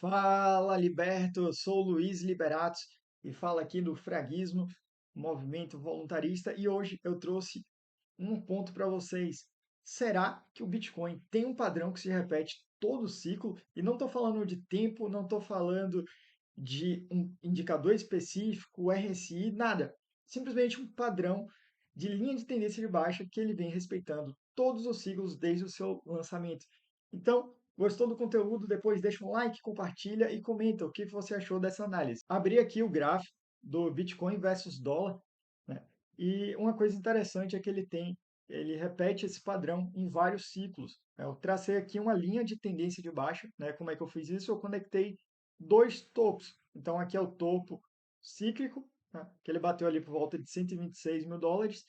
Fala, Liberto! Eu sou o Luiz Liberato e falo aqui do Fraguismo, movimento voluntarista, e hoje eu trouxe um ponto para vocês. Será que o Bitcoin tem um padrão que se repete todo o ciclo? E não estou falando de tempo, não estou falando de um indicador específico, o RSI, nada. Simplesmente um padrão de linha de tendência de baixa que ele vem respeitando todos os ciclos desde o seu lançamento. Então, gostou do conteúdo? Depois deixa um like, compartilha e comenta o que você achou dessa análise. Abri aqui o gráfico do Bitcoin versus dólar, né? E uma coisa interessante é que ele repete esse padrão em vários ciclos. Eu tracei aqui uma linha de tendência de baixa, né? Como é que eu fiz isso? Eu conectei dois topos. Então, aqui é o topo cíclico, né, que ele bateu ali por volta de 126 mil dólares,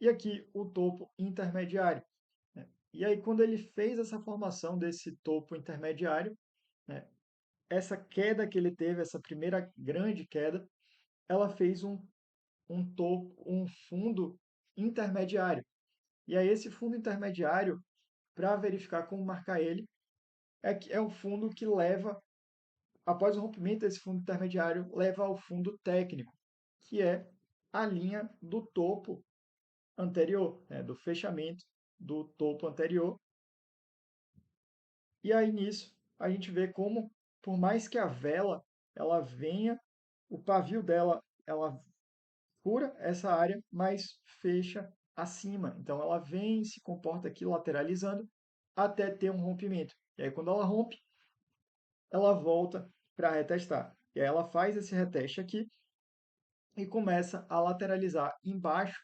e aqui o topo intermediário. Né? E aí, quando ele fez essa formação desse topo intermediário, né, essa queda que ele teve, essa primeira grande queda, ela fez um topo, um fundo intermediário. E aí, esse fundo intermediário, para verificar como marcar ele, é o fundo que leva após o rompimento desse fundo intermediário, leva ao fundo técnico, que é a linha do topo anterior, né, do fechamento do topo anterior. E aí nisso a gente vê como, por mais que a vela ela venha, o pavio dela ela fura essa área, mas fecha acima. Então ela vem e se comporta aqui lateralizando até ter um rompimento. E aí quando ela rompe, ela volta para retestar. E aí ela faz esse reteste aqui e começa a lateralizar embaixo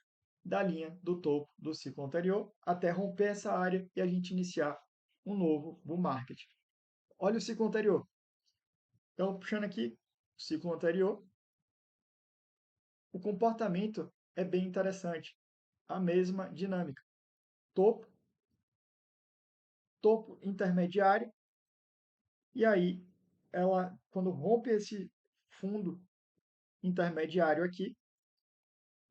da linha do topo do ciclo anterior até romper essa área e a gente iniciar um novo bull market. Olha o ciclo anterior. Então, puxando aqui o ciclo anterior, o comportamento é bem interessante. A mesma dinâmica. Topo, topo intermediário, e aí ela, quando rompe esse fundo intermediário aqui,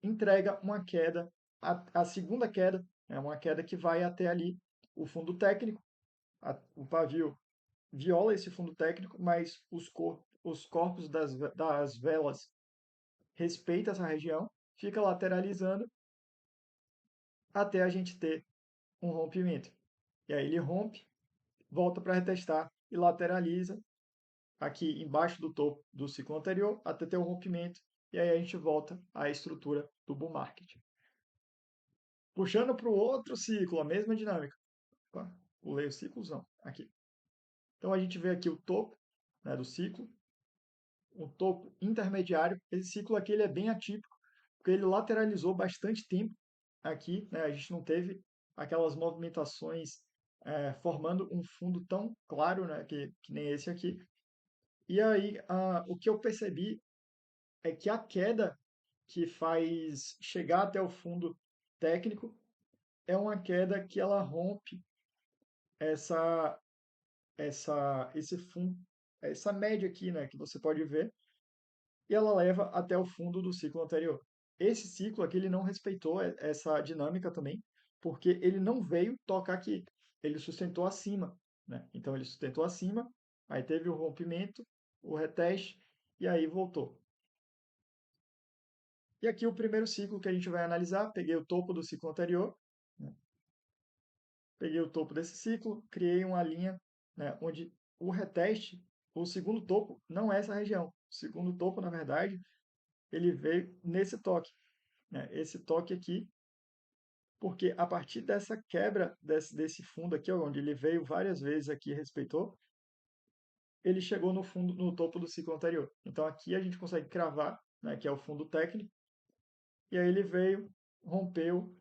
entrega uma queda, a segunda queda, é uma queda que vai até ali o fundo técnico, o pavio viola esse fundo técnico, mas os corpos das velas respeitam essa região, fica lateralizando até a gente ter um rompimento. E aí ele rompe, volta para retestar e lateraliza aqui embaixo do topo do ciclo anterior até ter o rompimento, e aí a gente volta à estrutura do bull market. Puxando para o outro ciclo, a mesma dinâmica. Opa, pulei o ciclozão aqui. Então a gente vê aqui o topo, né, do ciclo, o topo intermediário. Esse ciclo aqui ele é bem atípico, porque ele lateralizou bastante tempo aqui, né, a gente não teve aquelas movimentações formando um fundo tão claro, né, que nem esse aqui. E aí o que eu percebi é que a queda que faz chegar até o fundo técnico é uma queda que ela rompe essa esse fundo, essa média aqui, né, que você pode ver, e ela leva até o fundo do ciclo anterior. Esse ciclo aqui ele não respeitou essa dinâmica também, porque ele não veio tocar aqui, ele sustentou acima, né? Então ele sustentou acima, aí teve o rompimento, o reteste e aí voltou. E aqui o primeiro ciclo que a gente vai analisar, peguei o topo do ciclo anterior, né? Peguei o topo desse ciclo, criei uma linha, né, onde o reteste, o segundo topo, não é essa região. O segundo topo, na verdade, ele veio nesse toque, né, esse toque aqui, porque a partir dessa quebra desse fundo aqui, onde ele veio várias vezes aqui e respeitou, ele chegou no fundo, no topo do ciclo anterior. Então aqui a gente consegue cravar, né, que é o fundo técnico, e aí ele veio, rompeu,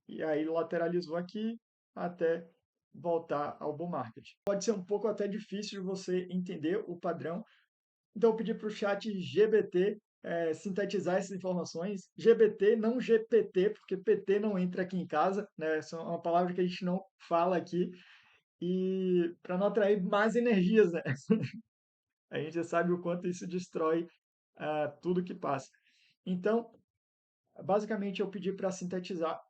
e aí lateralizou aqui até voltar ao bull market. Pode ser um pouco até difícil de você entender o padrão, então eu pedi para o chat GBT sintetizar essas informações. GBT, não GPT, porque PT não entra aqui em casa, né? Essa é uma palavra que a gente não fala aqui, e para não atrair mais energias, né? A gente já sabe o quanto isso destrói tudo que passa. Então, basicamente, eu pedi para sintetizar.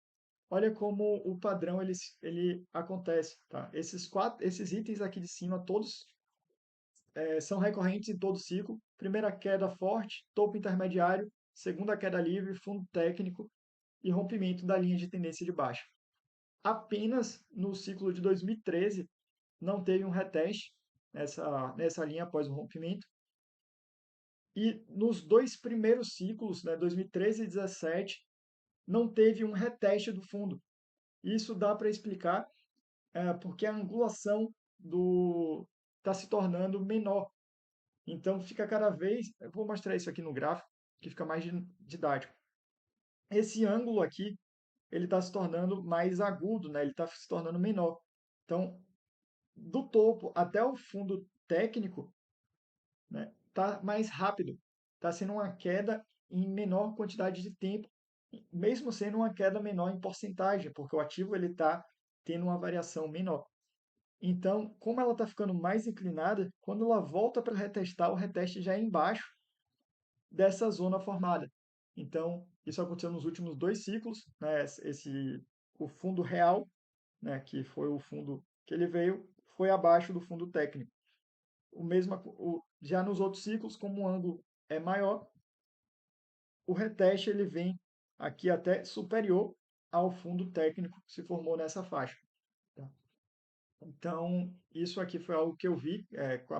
Olha como o padrão ele acontece, tá? Esses itens aqui de cima, todos são recorrentes em todo ciclo. Primeira queda forte, topo intermediário, segunda queda livre, fundo técnico e rompimento da linha de tendência de baixa. Apenas no ciclo de 2013 não teve um reteste nessa linha após o rompimento. E nos dois primeiros ciclos, né, 2013 e 2017, não teve um reteste do fundo. Isso dá para explicar porque a angulação está se tornando menor. Então fica cada vez. Eu vou mostrar isso aqui no gráfico, que fica mais didático. Esse ângulo aqui, ele está se tornando mais agudo, né? Ele está se tornando menor. Então, do topo até o fundo técnico, né, tá mais rápido. Está sendo uma queda em menor quantidade de tempo, mesmo sendo uma queda menor em porcentagem, porque o ativo ele está tendo uma variação menor. Então, como ela está ficando mais inclinada, quando ela volta para retestar, o reteste já é embaixo dessa zona formada. Então, isso aconteceu nos últimos dois ciclos, né? O fundo real, né, que foi o fundo que ele veio, foi abaixo do fundo técnico. Já nos outros ciclos, como o ângulo é maior, o reteste ele vem aqui até superior ao fundo técnico que se formou nessa faixa. Tá? Então, isso aqui foi algo que eu vi com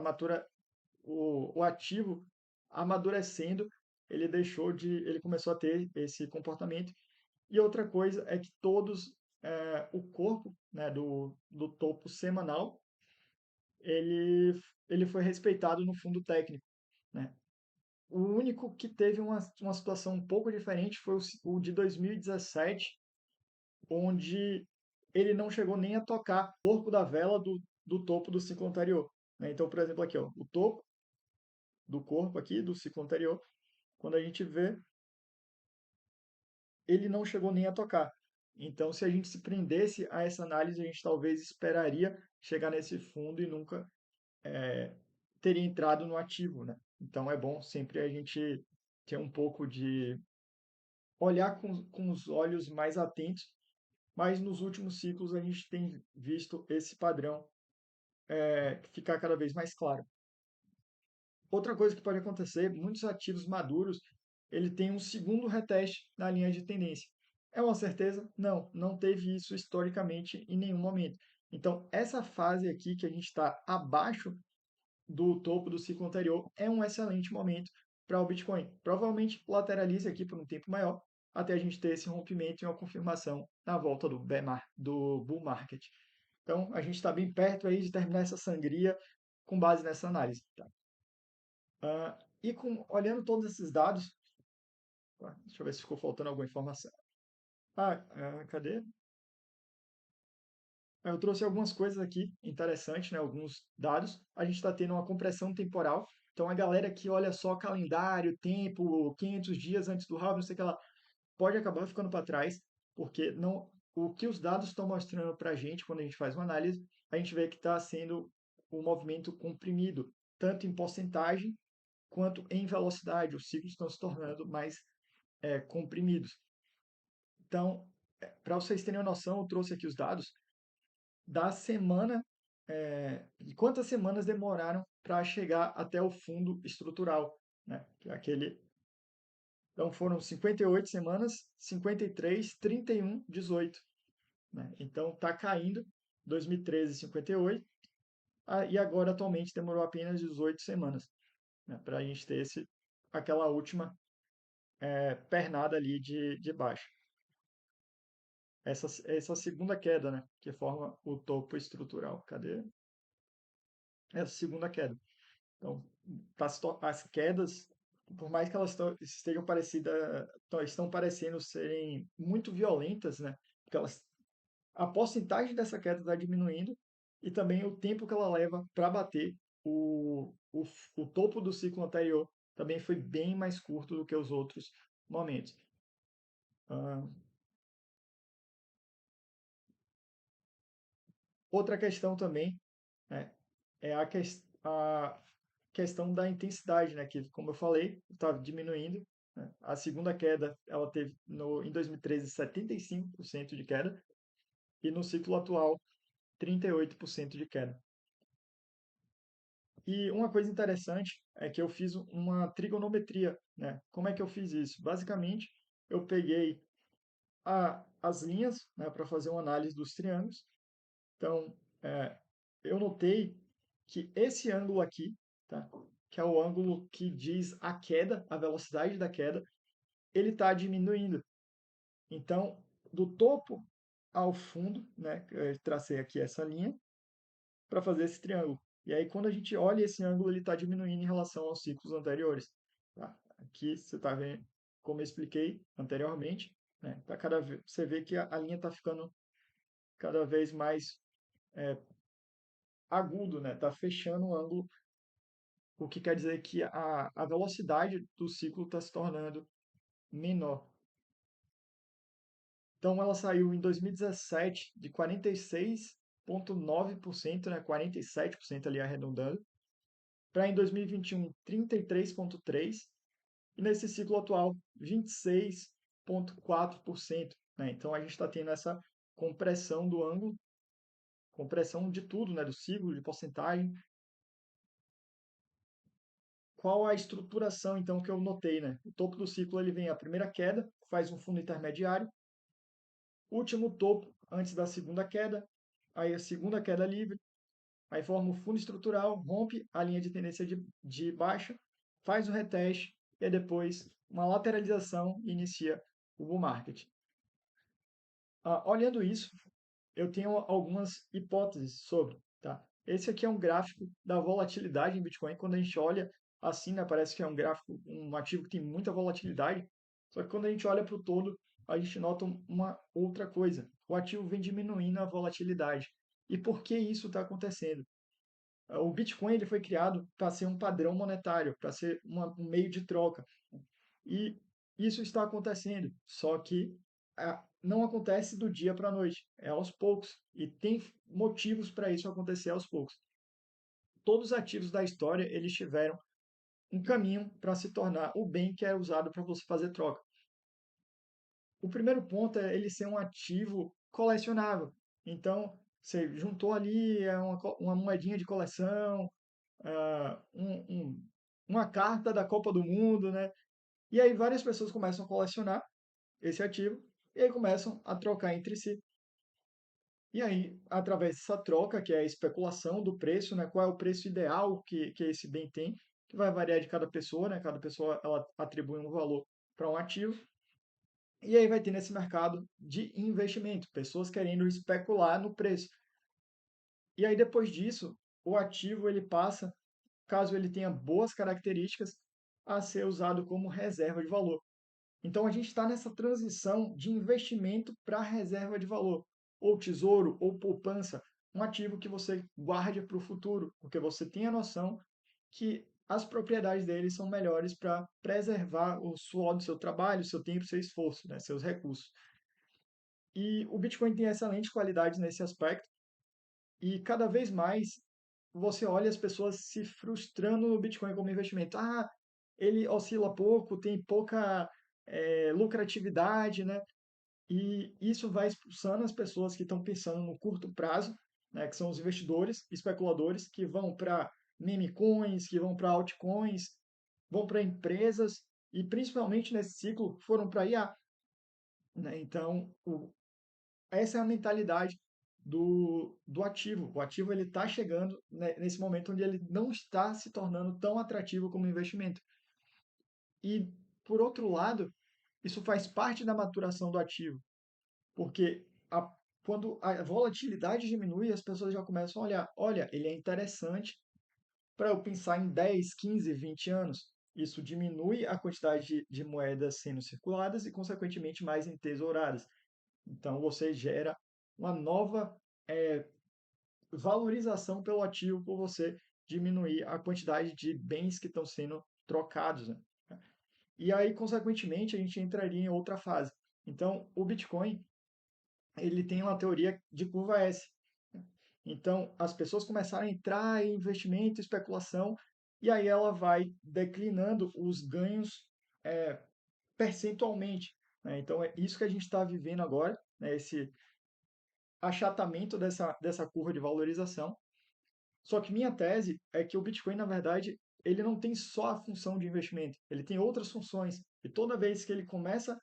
o ativo amadurecendo, ele começou a ter esse comportamento. E outra coisa é que o corpo, né, do topo semanal, ele, ele foi respeitado no fundo técnico, né? O único que teve uma situação um pouco diferente foi o de 2017, onde ele não chegou nem a tocar o corpo da vela do topo do ciclo anterior, né? Então, por exemplo, aqui, ó, o topo do corpo aqui do ciclo anterior, quando a gente vê, ele não chegou nem a tocar. Então, se a gente se prendesse a essa análise, a gente talvez esperaria chegar nesse fundo e nunca teria entrado no ativo, né? Então, é bom sempre a gente ter um pouco de olhar com os olhos mais atentos, mas nos últimos ciclos a gente tem visto esse padrão ficar cada vez mais claro. Outra coisa que pode acontecer, muitos ativos maduros, ele tem um segundo reteste na linha de tendência. É uma certeza? Não, não teve isso historicamente em nenhum momento. Então, essa fase aqui que a gente está abaixo do topo do ciclo anterior é um excelente momento para o Bitcoin. Provavelmente lateralize aqui por um tempo maior, até a gente ter esse rompimento e uma confirmação na volta do bull market. Então, a gente está bem perto aí de terminar essa sangria com base nessa análise. Tá? Olhando todos esses dados, deixa eu ver se ficou faltando alguma informação. Cadê? Eu trouxe algumas coisas aqui interessantes, né? Alguns dados. A gente está tendo uma compressão temporal. Então, a galera que olha só calendário, tempo, 500 dias antes do halving, não sei o que lá, pode acabar ficando para trás, porque não, o que os dados estão mostrando para a gente, quando a gente faz uma análise, a gente vê que está sendo um movimento comprimido, tanto em porcentagem quanto em velocidade. Os ciclos estão se tornando mais comprimidos. Então, para vocês terem uma noção, eu trouxe aqui os dados da semana, de quantas semanas demoraram para chegar até o fundo estrutural, né? Então foram 58 semanas, 53, 31, 18, né? Então está caindo, 2013 58, e agora atualmente demorou apenas 18 semanas, né, para a gente ter aquela última pernada ali de baixo. Essa segunda queda, né, que forma o topo estrutural. Cadê? Essa segunda queda. Então, as quedas, por mais que elas estejam estão parecendo serem muito violentas, né? Porque a porcentagem dessa queda está diminuindo e também o tempo que ela leva para bater o topo do ciclo anterior também foi bem mais curto do que os outros momentos. Ah, outra questão também, né, é a questão da intensidade, né, que, como eu falei, está diminuindo. Né? A segunda queda, ela teve em 2013 75% de queda e no ciclo atual 38% de queda. E uma coisa interessante é que eu fiz uma trigonometria, né? Como é que eu fiz isso? Basicamente, eu peguei as linhas, né, para fazer uma análise dos triângulos. Então, eu notei que esse ângulo aqui, tá? Que é o ângulo que diz a queda, a velocidade da queda, ele está diminuindo. Então, do topo ao fundo, né, eu tracei aqui essa linha para fazer esse triângulo. E aí, quando a gente olha esse ângulo, ele está diminuindo em relação aos ciclos anteriores. Tá? Aqui você está vendo, como eu expliquei anteriormente, né? Tá você vê que a linha está ficando cada vez mais agudo, né? Está fechando o ângulo, o que quer dizer que a velocidade do ciclo está se tornando menor. Então, ela saiu em 2017 de 46,9%, né? 47% ali arredondando, para em 2021 33,3%, e nesse ciclo atual 26,4%. Né? Então, a gente está tendo essa compressão do ângulo, compressão de tudo, né? Do ciclo, de porcentagem. Qual a estruturação, então, que eu notei, né? O topo do ciclo ele vem a primeira queda, faz um fundo intermediário, último topo antes da segunda queda, aí a segunda queda livre, aí forma o fundo estrutural, rompe a linha de tendência de baixa, faz o reteste e depois uma lateralização e inicia o bull market. Olhando isso, eu tenho algumas hipóteses sobre, tá? Esse aqui é um gráfico da volatilidade em Bitcoin. Quando a gente olha assim, né, parece que é um gráfico, um ativo que tem muita volatilidade. Só que quando a gente olha para o todo, a gente nota uma outra coisa. O ativo vem diminuindo a volatilidade. E por que isso está acontecendo? O Bitcoin ele foi criado para ser um padrão monetário, para ser um meio de troca. E isso está acontecendo, só que não acontece do dia para a noite, é aos poucos. E tem motivos para isso acontecer aos poucos. Todos os ativos da história eles tiveram um caminho para se tornar o bem que é usado para você fazer troca. O primeiro ponto é ele ser um ativo colecionável. Então, você juntou ali uma moedinha de coleção, uma carta da Copa do Mundo, né? E aí várias pessoas começam a colecionar esse ativo e aí começam a trocar entre si. E aí, através dessa troca, que é a especulação do preço, né, qual é o preço ideal que esse bem tem, que vai variar de cada pessoa, né, cada pessoa ela atribui um valor para um ativo, e aí vai ter nesse mercado de investimento, pessoas querendo especular no preço. E aí depois disso, o ativo ele passa, caso ele tenha boas características, a ser usado como reserva de valor. Então a gente está nessa transição de investimento para reserva de valor, ou tesouro, ou poupança, um ativo que você guarde para o futuro, porque você tem a noção que as propriedades dele são melhores para preservar o suor do seu trabalho, seu tempo, seu esforço, né, seus recursos. E o Bitcoin tem excelentes qualidades nesse aspecto, e cada vez mais você olha as pessoas se frustrando no Bitcoin como investimento. Ah, ele oscila pouco, tem pouca lucratividade, né? E isso vai expulsando as pessoas que estão pensando no curto prazo, né? Que são os investidores, especuladores, que vão para meme coins, que vão para altcoins, vão para empresas e principalmente nesse ciclo foram para IA, né? Então, essa é a mentalidade do ativo. O ativo ele está chegando nesse momento onde ele não está se tornando tão atrativo como investimento. E, por outro lado, isso faz parte da maturação do ativo, porque quando a volatilidade diminui, as pessoas já começam a olhar, olha, ele é interessante para eu pensar em 10, 15, 20 anos. Isso diminui a quantidade de moedas sendo circuladas e, consequentemente, mais entesouradas. Então, você gera uma nova valorização pelo ativo por você diminuir a quantidade de bens que estão sendo trocados. Né? E aí, consequentemente, a gente entraria em outra fase. Então, o Bitcoin ele tem uma teoria de curva S. Então, as pessoas começaram a entrar em investimento, especulação, e aí ela vai declinando os ganhos percentualmente. Né? Então, é isso que a gente está vivendo agora, né? Esse achatamento dessa curva de valorização. Só que minha tese é que o Bitcoin, na verdade, ele não tem só a função de investimento, ele tem outras funções. E toda vez que ele começa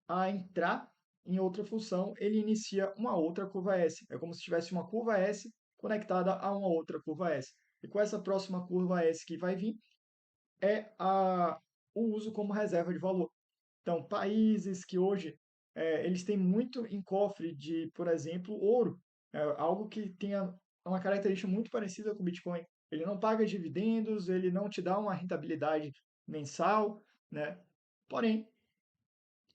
a entrar em outra função, ele inicia uma outra curva S. É como se tivesse uma curva S conectada a uma outra curva S. E com essa próxima curva S que vai vir, é o uso como reserva de valor. Então, países que hoje eles têm muito em cofre de, por exemplo, ouro, algo que tenha uma característica muito parecida com o Bitcoin. Ele não paga dividendos, ele não te dá uma rentabilidade mensal, né? Porém,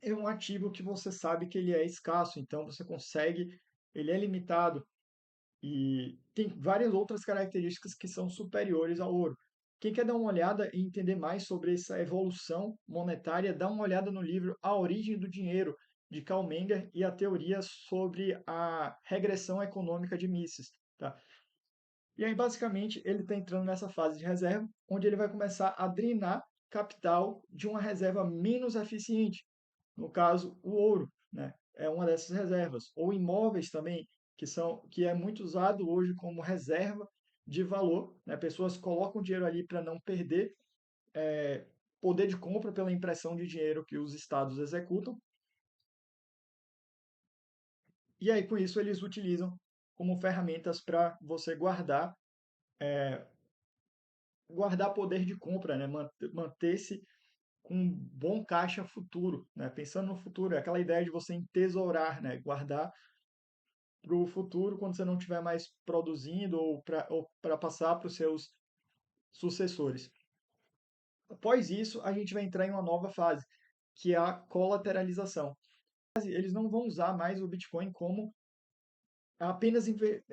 é um ativo que você sabe que ele é escasso, então você consegue, ele é limitado e tem várias outras características que são superiores ao ouro. Quem quer dar uma olhada e entender mais sobre essa evolução monetária, dá uma olhada no livro A Origem do Dinheiro, de Karl Menger, e a teoria sobre a regressão econômica de Mises. Tá? E aí, basicamente, ele está entrando nessa fase de reserva, onde ele vai começar a drenar capital de uma reserva menos eficiente, no caso, o ouro, né? É uma dessas reservas. Ou imóveis também, que é muito usado hoje como reserva de valor, né? Pessoas colocam dinheiro ali para não perder poder de compra pela impressão de dinheiro que os estados executam. E aí, com isso, eles utilizam como ferramentas para você guardar poder de compra, né? Manter-se com um bom caixa futuro, né? Pensando no futuro, é aquela ideia de você entesourar, né? Guardar para o futuro quando você não estiver mais produzindo ou para passar para os seus sucessores. Após isso, a gente vai entrar em uma nova fase, que é a colateralização. Eles não vão usar mais o Bitcoin como apenas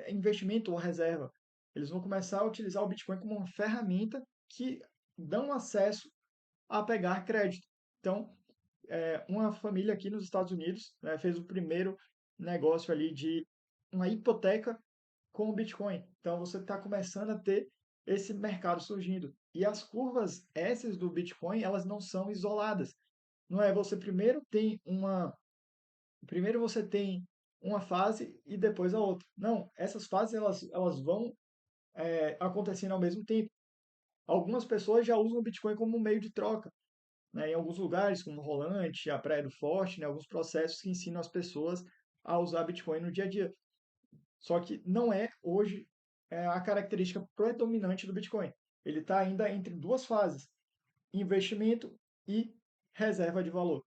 investimento ou reserva. Eles vão começar a utilizar o Bitcoin como uma ferramenta que dão acesso a pegar crédito. Então, uma família aqui nos Estados Unidos, né, fez o primeiro negócio ali de uma hipoteca com o Bitcoin. Então você está começando a ter esse mercado surgindo. E as curvas S do Bitcoin, elas não são isoladas. Não é você primeiro você tem uma fase e depois a outra. Não, essas fases elas vão acontecendo ao mesmo tempo. Algumas pessoas já usam o Bitcoin como um meio de troca, né? Em alguns lugares, como o Rolante, a Praia do Forte, né? Alguns processos que ensinam as pessoas a usar Bitcoin no dia a dia. Só que não é hoje a característica predominante do Bitcoin. Ele está ainda entre duas fases: investimento e reserva de valor.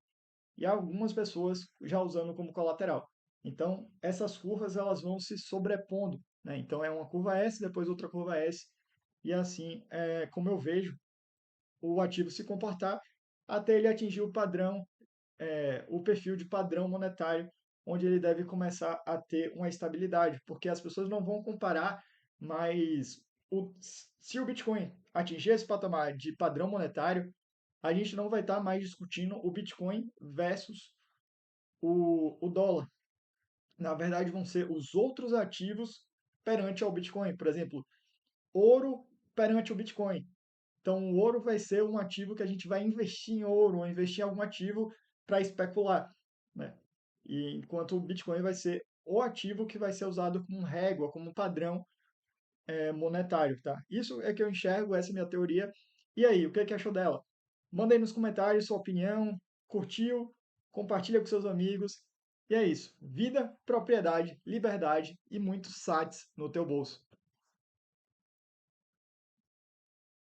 E há algumas pessoas já usando como colateral. Então, essas curvas elas vão se sobrepondo, né? Então, é uma curva S, depois outra curva S, e assim é como eu vejo o ativo se comportar até ele atingir o padrão, o perfil de padrão monetário, onde ele deve começar a ter uma estabilidade, porque as pessoas não vão comparar, mas se o Bitcoin atingir esse patamar de padrão monetário, a gente não vai estar mais discutindo o Bitcoin versus o dólar. Na verdade, vão ser os outros ativos perante ao Bitcoin. Por exemplo, ouro perante o Bitcoin. Então, o ouro vai ser um ativo que a gente vai investir em ouro ou investir em algum ativo para especular, né? E enquanto o Bitcoin vai ser o ativo que vai ser usado como régua, como padrão monetário, tá? Isso é que eu enxergo, essa é a minha teoria. E aí, o que é que achou dela? Manda aí nos comentários sua opinião, curtiu, compartilha com seus amigos. E é isso. Vida, propriedade, liberdade e muitos sats no teu bolso.